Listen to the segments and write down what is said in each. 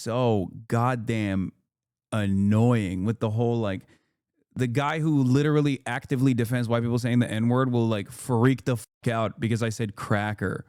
so goddamn annoying with the whole, like, the guy who literally actively defends white people saying the N-word will like freak the fuck out because I said cracker.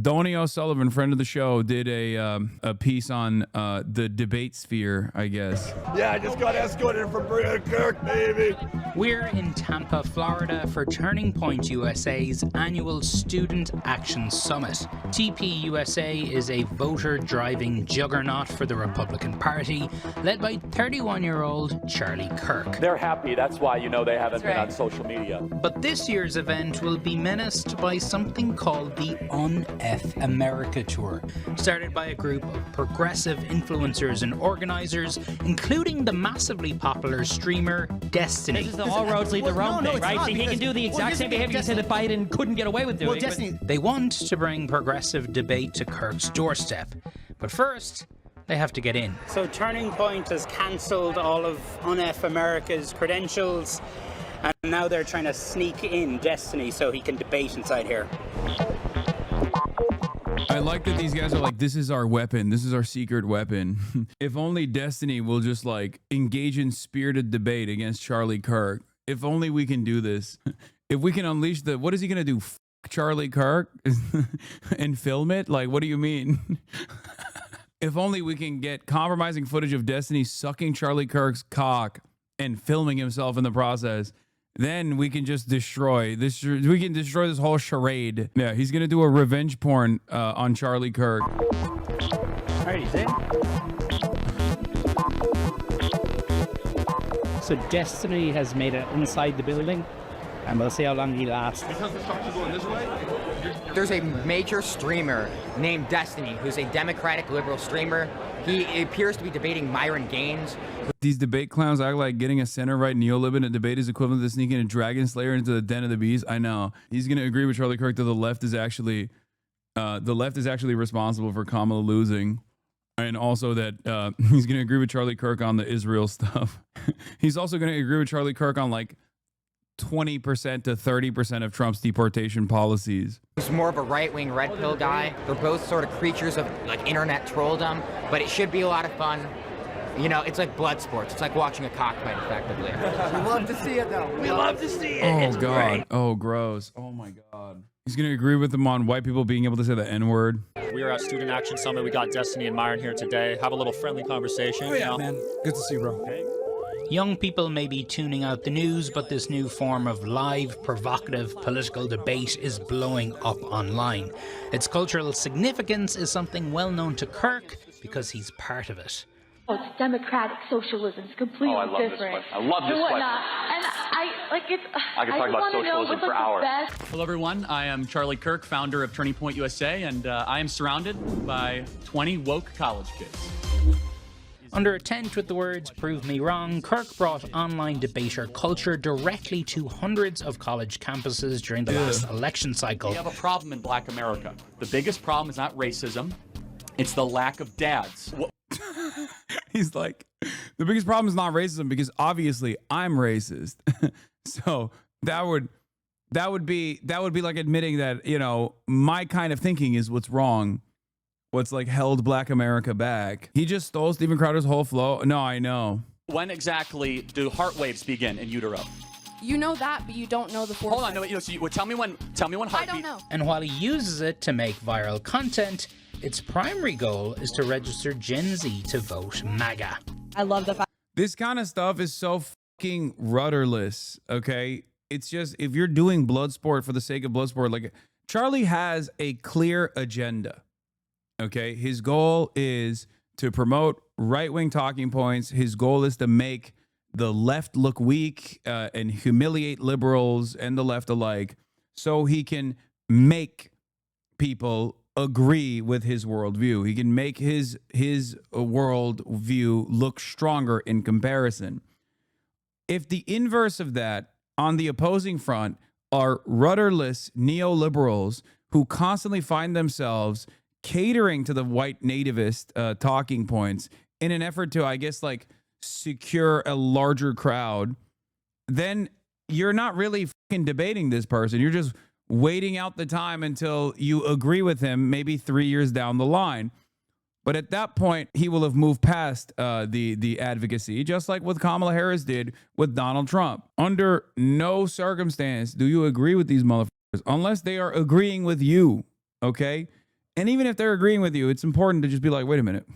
Donie O'Sullivan, friend of the show, did a piece on the debate sphere, I guess. Yeah, I just got escorted from Charlie Kirk, baby. We're in Tampa, Florida for Turning Point USA's annual Student Action Summit. TPUSA is a voter-driving juggernaut for the Republican Party, led by 31-year-old Charlie Kirk. They're happy. That's why, you know, they haven't been on social media. But this year's event will be menaced by something called the UNF America Tour, started by a group of progressive influencers and organizers, including the massively popular streamer Destiny. This is the all roads lead to Rome thing, right? So he can do the exact same behavior you said that Biden couldn't get away with doing. They want to bring progressive debate to Kirk's doorstep. But first, they have to get in. So Turning Point has cancelled all of UNF America's credentials, and now they're trying to sneak in Destiny so he can debate inside here. I like that these guys are like, this is our weapon. This is our secret weapon. If only Destiny will just like engage in spirited debate against Charlie Kirk. If only we can do this. If we can unleash the, what is he going to do? Charlie Kirk and film it? Like, what do you mean? If only we can get compromising footage of Destiny sucking Charlie Kirk's cock and filming himself in the process. Then we can just destroy this. We can destroy this whole charade. Yeah, he's gonna do a revenge porn on Charlie Kirk. All right, he's in. So Destiny has made it inside the building, and we'll see how long he lasts. Because the trucks are going this way? There's a major streamer named Destiny, who's a Democratic liberal streamer. He appears to be debating Myron Gaines. These debate clowns act like getting a center-right neolib in a debate is equivalent to sneaking a dragon slayer into the den of the beast. I know. He's going to agree with Charlie Kirk that the left is actually responsible for Kamala losing. And also that he's going to agree with Charlie Kirk on the Israel stuff. He's also going to agree with Charlie Kirk on like 20% to 30% of Trump's deportation policies. He's more of a right-wing red pill guy. They're both sort of creatures of like internet trolldom, but it should be a lot of fun. You know, it's like blood sports. It's like watching a cockfight, effectively. We love to see it, though. We love to see it. Oh, it's God. Great. Oh, gross. Oh, my God. He's going to agree with them on white people being able to say the N-word. We are at Student Action Summit. We got Destiny and Myron here today. Have a little friendly conversation. Oh, yeah, man. Good to see you, bro. Okay. Young people may be tuning out the news, but this new form of live, provocative political debate is blowing up online. Its cultural significance is something well known to Kirk because he's part of it. Oh, it's democratic socialism. It's completely Oh, I love different. this question. I love this question. And I could talk about socialism for hours. Hello, everyone. I am Charlie Kirk, founder of Turning Point USA, and I am surrounded by 20 woke college kids. Under a tent with the words, "Prove me wrong," Kirk brought online debater culture directly to hundreds of college campuses during the last election cycle. We have a problem in Black America. The biggest problem is not racism, it's the lack of dads. He's like, the biggest problem is not racism because obviously I'm racist. So that would be like admitting that, you know, my kind of thinking is what's wrong. What's like held Black America back. He just stole Steven Crowder's whole flow. No, I know. When exactly do heart waves begin in utero? You know that, but you don't know the fourth. Hold on, no, so tell me when heartbeat. I don't know. And while he uses it to make viral content, its primary goal is to register Gen Z to vote MAGA. I love the fact This kind of stuff is so fucking rudderless, okay? It's just, if you're doing blood sport for the sake of blood sport, like Charlie has a clear agenda. Okay, his goal is to promote right-wing talking points. His goal is to make the left look weak and humiliate liberals and the left alike so he can make people agree with his worldview. He can make his worldview look stronger in comparison. If the inverse of that on the opposing front are rudderless neoliberals who constantly find themselves catering to the white nativist talking points in an effort to, I guess, like secure a larger crowd, then you're not really fucking debating this person. You're just waiting out the time until you agree with him maybe 3 years down the line. But at that point, he will have moved past the advocacy, just like what Kamala Harris did with Donald Trump. Under no circumstance do you agree with these motherfuckers unless they are agreeing with you, okay? And even if they're agreeing with you, it's important to just be like, wait a minute,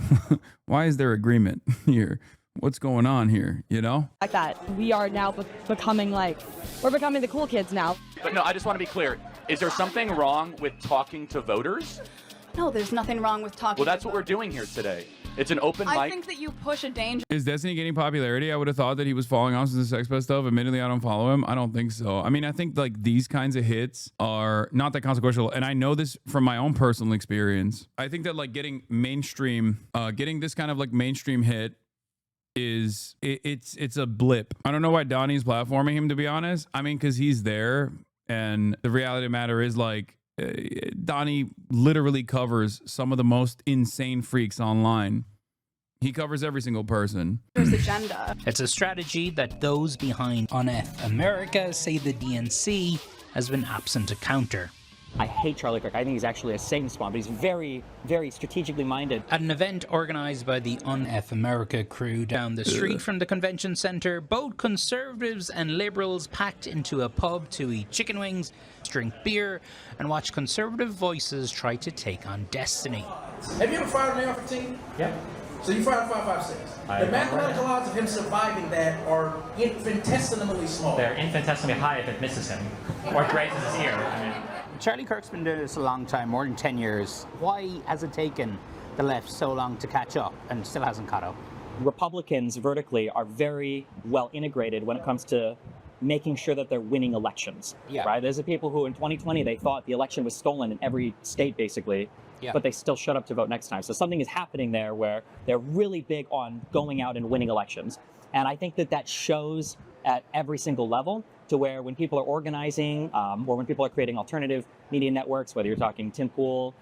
why is there agreement here? What's going on here, you know? Like that. We are now becoming like, we're becoming the cool kids now. But no, I just want to be clear. Is there something wrong with talking to voters? No, there's nothing wrong with talking. Well, that's what we're doing here today. It's an open mic. I think that you push a danger. Is Destiny getting popularity? I would have thought that he was falling off since the Sex Pest stuff. Admittedly, I don't follow him. I don't think so. I mean, I think like these kinds of hits are not that consequential. And I know this from my own personal experience. I think that like getting mainstream, getting this kind of like mainstream hit is it's a blip. I don't know why Donie's platforming him, to be honest. I mean, because he's there. And the reality of the matter is like, Donie literally covers some of the most insane freaks online. He covers every single person. There's agenda. It's a strategy that those behind UNF America say the DNC has been absent to counter. I hate Charlie Kirk. I think he's actually a Satan spawn, but he's very, very strategically minded. At an event organized by the UNF America crew down the street from the convention center, both conservatives and liberals packed into a pub to eat chicken wings, drink beer, and watch conservative voices try to take on Destiny. Have you ever fired an AR-15? Yep. So you fired a 5.56. The mathematical odds of him surviving that are infinitesimally small. They're infinitesimally high if it misses him or grazes his ear. I mean, Charlie Kirk's been doing this a long time, more than 10 years. Why has it taken the left so long to catch up and still hasn't caught up? Republicans vertically are very well integrated when it comes to making sure that they're winning elections. Yeah. Right? There's the people who in 2020, they thought the election was stolen in every state, basically. Yeah. But they still shut up to vote next time. So something is happening there where they're really big on going out and winning elections. And I think that that shows at every single level, to where when people are organizing or when people are creating alternative media networks, whether you're talking Tim Pool,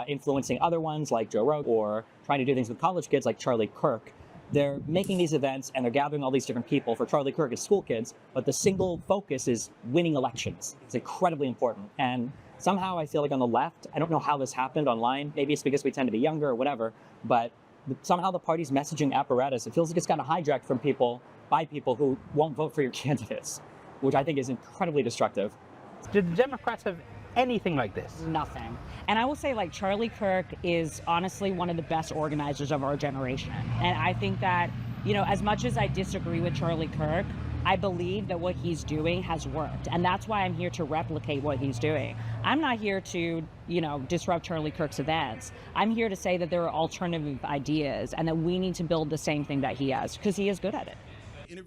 influencing other ones like Joe Rogan, or trying to do things with college kids like Charlie Kirk, they're making these events and they're gathering all these different people. For Charlie Kirk, it's school kids, but the single focus is winning elections. It's incredibly important. And somehow I feel like on the left, I don't know how this happened online. Maybe it's because we tend to be younger or whatever, but somehow the party's messaging apparatus, it feels like it's gotten hijacked from people by people who won't vote for your candidates, which I think is incredibly destructive. Did the Democrats have anything like this? Nothing. And I will say, like, Charlie Kirk is honestly one of the best organizers of our generation. And I think that, you know, as much as I disagree with Charlie Kirk, I believe that what he's doing has worked. And that's why I'm here to replicate what he's doing. I'm not here to, you know, disrupt Charlie Kirk's events. I'm here to say that there are alternative ideas and that we need to build the same thing that he has, because he is good at it.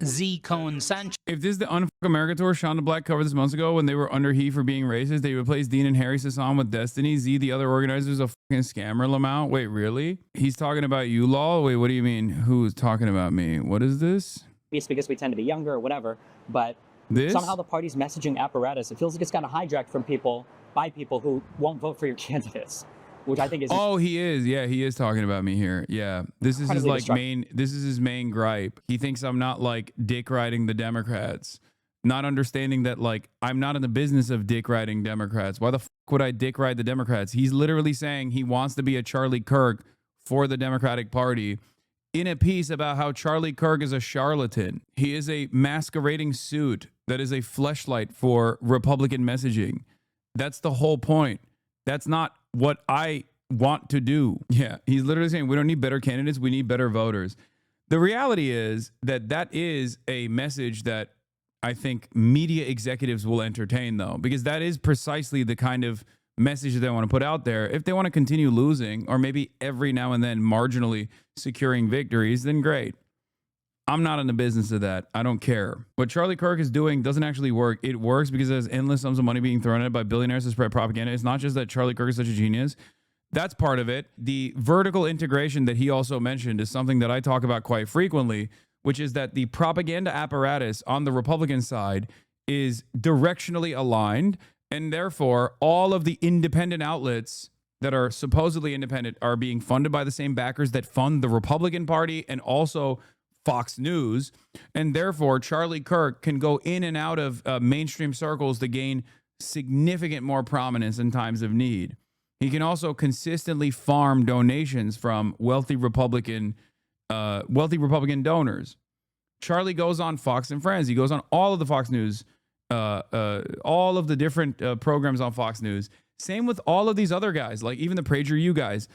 Z. Cohen Sanchez. If this is the UNF America tour Shonda Black covered this months ago when they were under heat for being racist, they replaced Dean and Harry Hasan with Destiny. Z, the other organizers, a fucking scammer, Lamau. Wait, really? He's talking about you, Law? Wait, what do you mean? Who's talking about me? What is this? It's because we tend to be younger or whatever, but this? Somehow the party's messaging apparatus, it feels like it's gotten hijacked from people by people who won't vote for your candidates, which I think is... Oh, he is. Yeah, he is talking about me here. Yeah. This is his like this is his main gripe. He thinks I'm not like dick riding the Democrats, not understanding that like I'm not in the business of dick riding Democrats. Why the fuck would I dick ride the Democrats? He's literally saying he wants to be a Charlie Kirk for the Democratic Party in a piece about how Charlie Kirk is a charlatan. He is a masquerading suit that is a fleshlight for Republican messaging. That's the whole point. That's not what I want to do. Yeah, he's literally saying we don't need better candidates, we need better voters. The reality is that that is a message that I think media executives will entertain, though, because that is precisely the kind of message that they want to put out there. If they want to continue losing, or maybe every now and then marginally securing victories, then great. I'm not in the business of that. I don't care. What Charlie Kirk is doing doesn't actually work. It works because there's endless sums of money being thrown at it by billionaires to spread propaganda. It's not just that Charlie Kirk is such a genius. That's part of it. The vertical integration that he also mentioned is something that I talk about quite frequently, which is that the propaganda apparatus on the Republican side is directionally aligned, and therefore all of the independent outlets that are supposedly independent are being funded by the same backers that fund the Republican Party and also Fox News, and therefore Charlie Kirk can go in and out of mainstream circles to gain significant more prominence in times of need. He can also consistently farm donations from wealthy Republican donors. Charlie goes on Fox and Friends. He goes on all of the Fox News, all of the different programs on Fox News. Same with all of these other guys, like even the PragerU guys,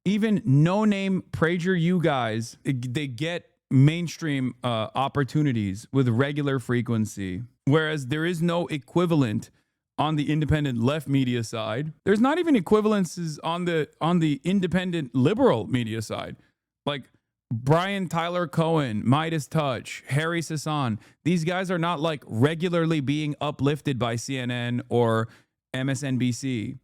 even no-name PragerU guys. They get mainstream opportunities with regular frequency, whereas there is no equivalent on the independent left media side. There's not even equivalences on the independent liberal media side, like Brian Tyler Cohen, Midas Touch, Harry Hasan. These guys are not like regularly being uplifted by CNN or MSNBC.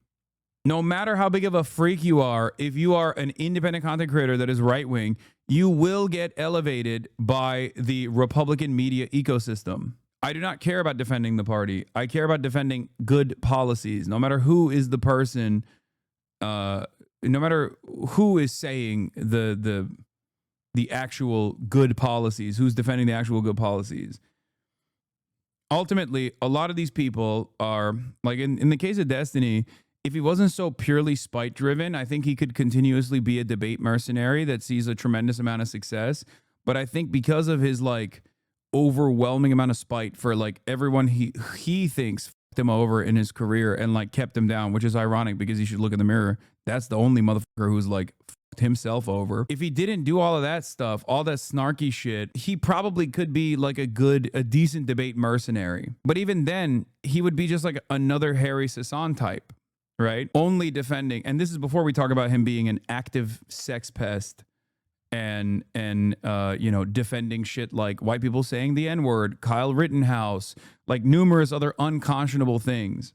No matter how big of a freak you are, if you are an independent content creator that is right-wing, you will get elevated by the Republican media ecosystem. I do not care about defending the party. I care about defending good policies, no matter who is the person, no matter who is saying the actual good policies, who's defending the actual good policies. Ultimately, a lot of these people are, like in the case of Destiny, if he wasn't so purely spite driven, I think he could continuously be a debate mercenary that sees a tremendous amount of success. But I think because of his like overwhelming amount of spite for like everyone he thinks fucked him over in his career and like kept him down, which is ironic because he should look in the mirror. That's the only motherfucker who's like fucked himself over. If he didn't do all of that stuff, all that snarky shit, he probably could be like a decent debate mercenary. But even then, he would be just like another Harry Hasan type, right? Only defending, and this is before we talk about him being an active sex pest and you know, defending shit like white people saying the N-word, Kyle Rittenhouse, like numerous other unconscionable things.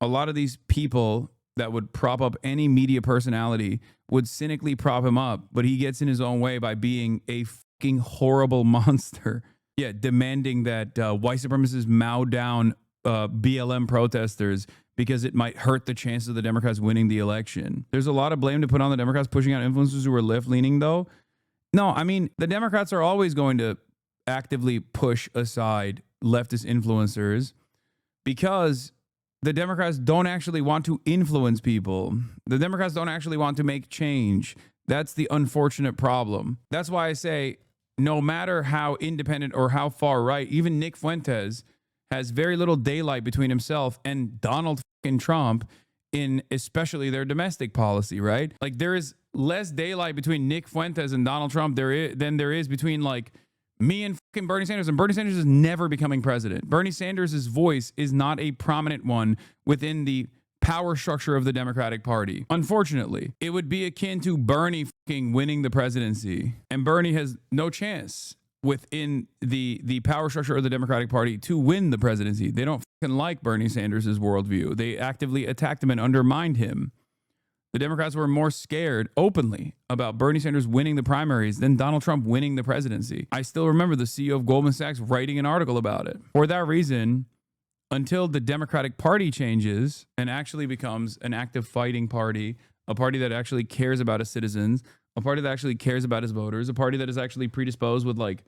A lot of these people that would prop up any media personality would cynically prop him up, but he gets in his own way by being a fucking horrible monster. Yeah, demanding that white supremacists mow down BLM protesters because it might hurt the chances of the Democrats winning the election. There's a lot of blame to put on the Democrats pushing out influencers who are left-leaning, though. No, I mean, the Democrats are always going to actively push aside leftist influencers because the Democrats don't actually want to influence people. The Democrats don't actually want to make change. That's the unfortunate problem. That's why I say, no matter how independent or how far right, even Nick Fuentes has very little daylight between himself and Donald fucking Trump in especially their domestic policy, right? Like there is less daylight between Nick Fuentes and Donald Trump than there is between like me and fucking Bernie Sanders. And Bernie Sanders is never becoming president. Bernie Sanders' voice is not a prominent one within the power structure of the Democratic Party. Unfortunately, it would be akin to Bernie fucking winning the presidency. And Bernie has no chance within the power structure of the Democratic Party to win the presidency. They don't fucking like Bernie Sanders' worldview. They actively attacked him and undermined him. The Democrats were more scared openly about Bernie Sanders winning the primaries than Donald Trump winning the presidency. I still remember the CEO of Goldman Sachs writing an article about it. For that reason, until the Democratic Party changes and actually becomes an active fighting party, a party that actually cares about its citizens, a party that actually cares about its voters, a party that is actually predisposed with like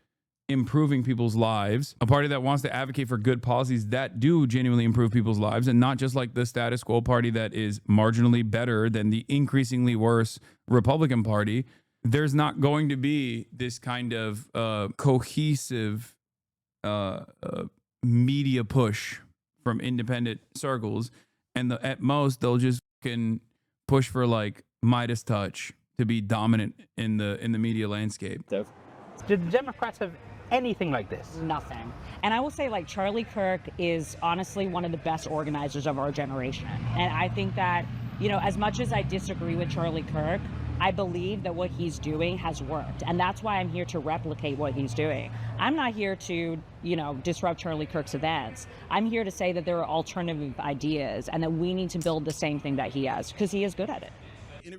improving people's lives, a party that wants to advocate for good policies that do genuinely improve people's lives and not just like the status quo party that is marginally better than the increasingly worse Republican Party. There's not going to be this kind of cohesive media push from independent circles, and at most they'll just fucking push for like Midas Touch to be dominant in the media landscape. Did the Democrats have anything like this? Nothing. And I will say, like, Charlie Kirk is honestly one of the best organizers of our generation. And I think that, you know, as much as I disagree with Charlie Kirk, I believe that what he's doing has worked. And that's why I'm here to replicate what he's doing. I'm not here to, you know, disrupt Charlie Kirk's events. I'm here to say that there are alternative ideas and that we need to build the same thing that he has, because he is good at it.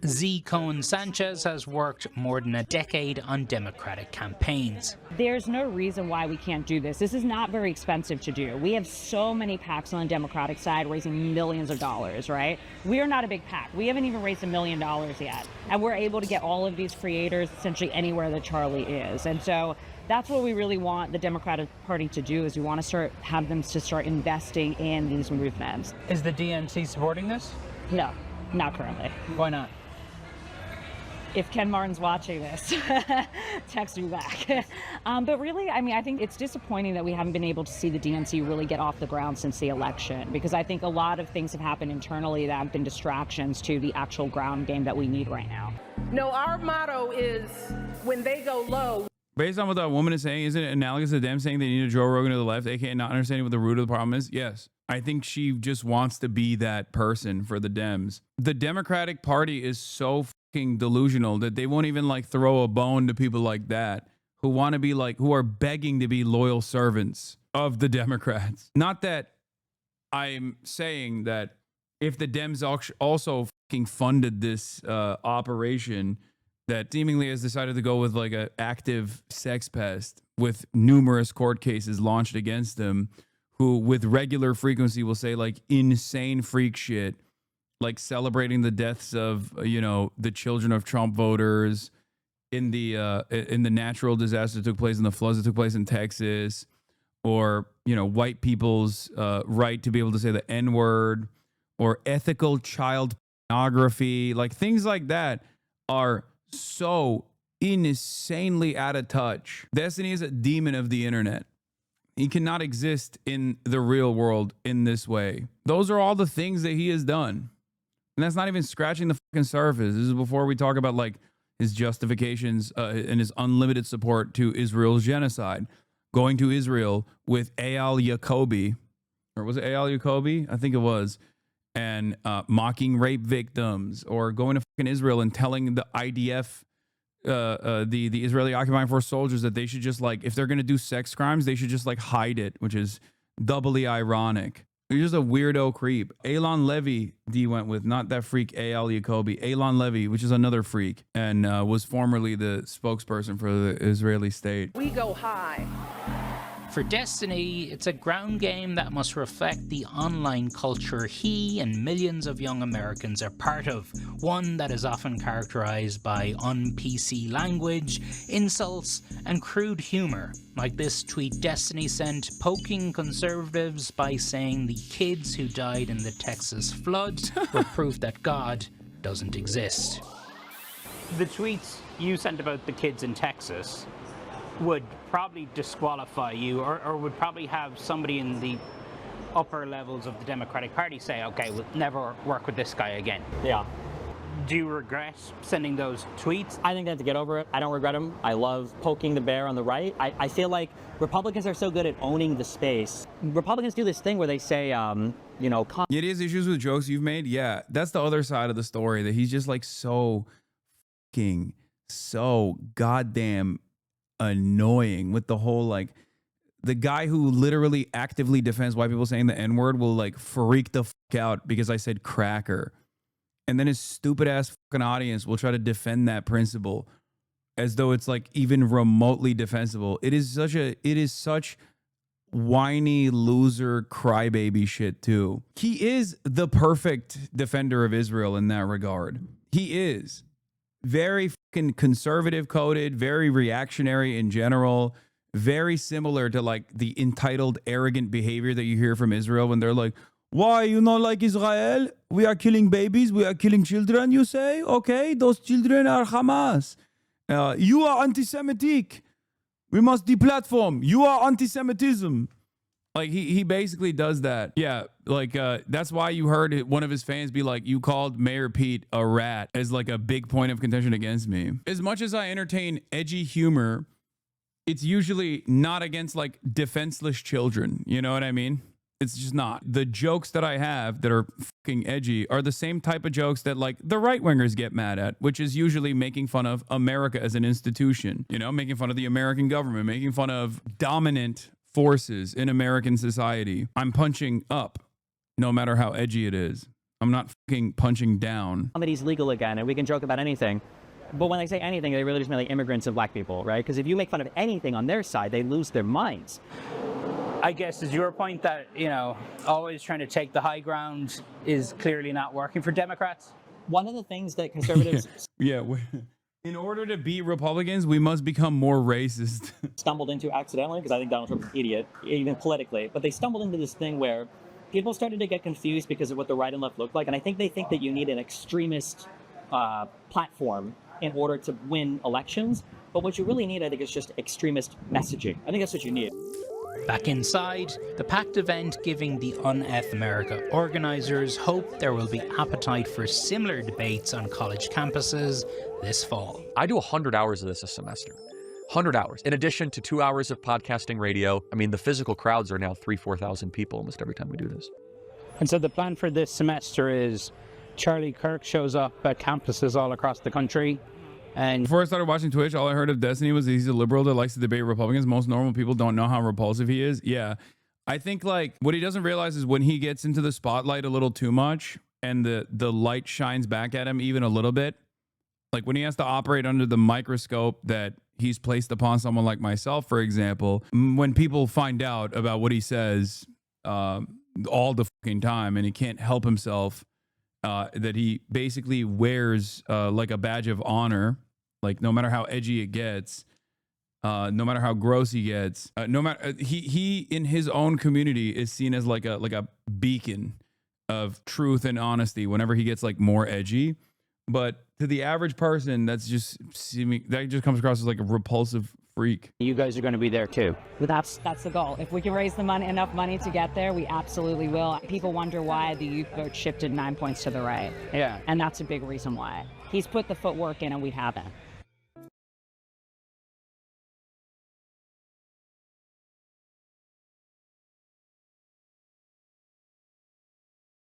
Z. Cohen Sanchez has worked more than a decade on Democratic campaigns. There's no reason why we can't do this. This is not very expensive to do. We have so many PACs on the Democratic side raising millions of dollars, right? We are not a big PAC. We haven't even raised $1 million yet. And we're able to get all of these creators essentially anywhere that Charlie is. And so that's what we really want the Democratic Party to do, is we want to have them to start investing in these movements. Is the DNC supporting this? No. Not currently. Why not? If Ken Martin's watching this, text me back. But really, I mean, I think it's disappointing that we haven't been able to see the DNC really get off the ground since the election, because I think a lot of things have happened internally that have been distractions to the actual ground game that we need right now. No, our motto is when they go low. Based on what that woman is saying, isn't it analogous to them saying they need a Joe Rogan to the left, aka not understanding what the root of the problem is? Yes. I think she just wants to be that person for the Dems. The Democratic Party is so fucking delusional that they won't even like throw a bone to people like that who want to be like, who are begging to be loyal servants of the Democrats. Not that I'm saying that if the Dems also fucking funded this operation that seemingly has decided to go with like an active sex pest with numerous court cases launched against them, who with regular frequency will say like insane freak shit, like celebrating the deaths of, you know, the children of Trump voters in the natural disaster that took place, in the floods that took place in Texas, or, you know, white people's right to be able to say the N-word, or ethical child pornography. Like things like that are so insanely out of touch. Destiny is a demon of the internet. He cannot exist in the real world in this way. Those are all the things that he has done. And that's not even scratching the fucking surface. This is before we talk about like his justifications and his unlimited support to Israel's genocide. Going to Israel with Eyal Yacobi, or was it Eyal Yacobi? I think it was. And mocking rape victims, or going to fucking Israel and telling the IDF, the Israeli occupying force soldiers, that they should just like, if they're going to do sex crimes, they should just like hide it, which is doubly ironic. You're just a weirdo creep. Eilon Levy, D went with, not that freak Eyal Yacobi. Eilon Levy, which is another freak, and was formerly the spokesperson for the Israeli state. We go high. For Destiny, it's a ground game that must reflect the online culture he and millions of young Americans are part of, one that is often characterized by un-PC language, insults, and crude humor, like this tweet Destiny sent poking conservatives by saying the kids who died in the Texas floods were proof that God doesn't exist. The tweets you sent about the kids in Texas would probably disqualify you, or would probably have somebody in the upper levels of the Democratic Party say, okay, we'll never work with this guy again. Yeah. Do you regret sending those tweets? I think they have to get over it. I don't regret them. I love poking the bear on the right. I feel like Republicans are so good at owning the space. Republicans do this thing where they say, you know... It is issues with jokes you've made. Yeah, that's the other side of the story, that he's just like so goddamn annoying with the whole, like, the guy who literally actively defends white people saying the N-word will like freak the fuck out because I said cracker. And then his stupid ass fucking audience will try to defend that principle as though it's like even remotely defensible. It is such whiny loser crybaby shit too. He is the perfect defender of Israel in that regard. He is very fucking conservative coded, very reactionary in general, very similar to like the entitled, arrogant behavior that you hear from Israel when they're like, why you not like Israel? We are killing babies. We are killing children, you say? Okay, those children are Hamas. You are anti-Semitic. We must deplatform. You are anti-Semitism. Like, he basically does that. Yeah, like, that's why you heard one of his fans be like, you called Mayor Pete a rat, as like a big point of contention against me. As much as I entertain edgy humor, it's usually not against like defenseless children. You know what I mean? It's just not. The jokes that I have that are fucking edgy are the same type of jokes that like the right wingers get mad at, which is usually making fun of America as an institution, you know, making fun of the American government, making fun of dominant forces in American society. I'm punching up no matter how edgy it is. I'm not fucking punching down. Comedy's legal again and we can joke about anything. But when they say anything, they really just mean like immigrants and black people, right? Because if you make fun of anything on their side, they lose their minds. I guess is your point that, you know, always trying to take the high ground is clearly not working for Democrats? One of the things that conservatives... yeah. In order to beat Republicans, we must become more racist. Stumbled into accidentally, because I think Donald Trump's an idiot, even politically. But they stumbled into this thing where people started to get confused because of what the right and left looked like, and I think they think that you need an extremist platform in order to win elections. But what you really need, I think, is just extremist messaging. I think that's what you need. Back inside, the packed event giving the UNF America organisers hope there will be appetite for similar debates on college campuses this fall. I do 100 hours of this a semester. 100 hours. In addition to 2 hours of podcasting radio. I mean, the physical crowds are now 3,000-4,000 people almost every time we do this. And so the plan for this semester is Charlie Kirk shows up at campuses all across the country. And before I started watching Twitch, all I heard of Destiny was he's a liberal that likes to debate Republicans. Most normal people don't know how repulsive he is. Yeah. I think like what he doesn't realize is when he gets into the spotlight a little too much and the light shines back at him even a little bit, like when he has to operate under the microscope that he's placed upon someone like myself, for example, when people find out about what he says all the fucking time and he can't help himself, that he basically wears like a badge of honor, like no matter how edgy it gets, no matter how gross he gets, no matter he in his own community is seen as like a beacon of truth and honesty whenever he gets like more edgy. But to the average person, that just comes across as like a repulsive freak. You guys are going to be there too. That's the goal. If we can raise enough money to get there, we absolutely will. People wonder why the youth vote shifted 9 points to the right. Yeah. And that's a big reason why. He's put the footwork in and we haven't.